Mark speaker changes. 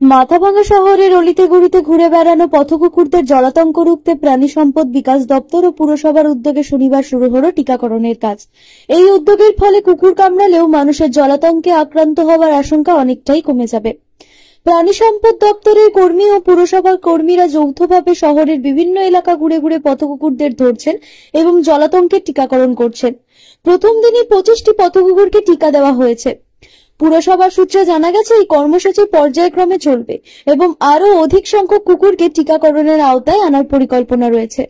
Speaker 1: মাথাভাঙা শহরের অলিতে গলিতে ঘুরে বেড়ানো পথকুকুরদের জলাতঙ্ক রুখতে প্রাণী সম্পদ বিকাশ দপ্তর ও পুরসভার উদ্যোগে শনিবার শুরু হলো টিকাকরণের কাজ। এই উদ্যোগের ফলে কুকুর কামড়ালেও মানুষের জলাতঙ্কে আক্রান্ত হওয়ার আশঙ্কা অনেকটাই কমে যাবে। প্রাণী সম্পদ দপ্তরের কর্মী ও পুরসভার কর্মীরা যৌথভাবে শহরের বিভিন্ন এলাকা ঘুরে ঘুরে পথকুকুরদের ধরছেন এবং জলাতঙ্কের টিকাকরণ করছেন। প্রথম দিনই 25টি পথকুকুরকে টিকা দেওয়া হয়েছে। পুরসভার সূত্রে জানা গেছে, এই কর্মসূচি পর্যায়ক্রমে চলবে এবং আরো অধিক সংখ্যক কুকুরকে টিকাকরণের আওতায় আনার পরিকল্পনা রয়েছে।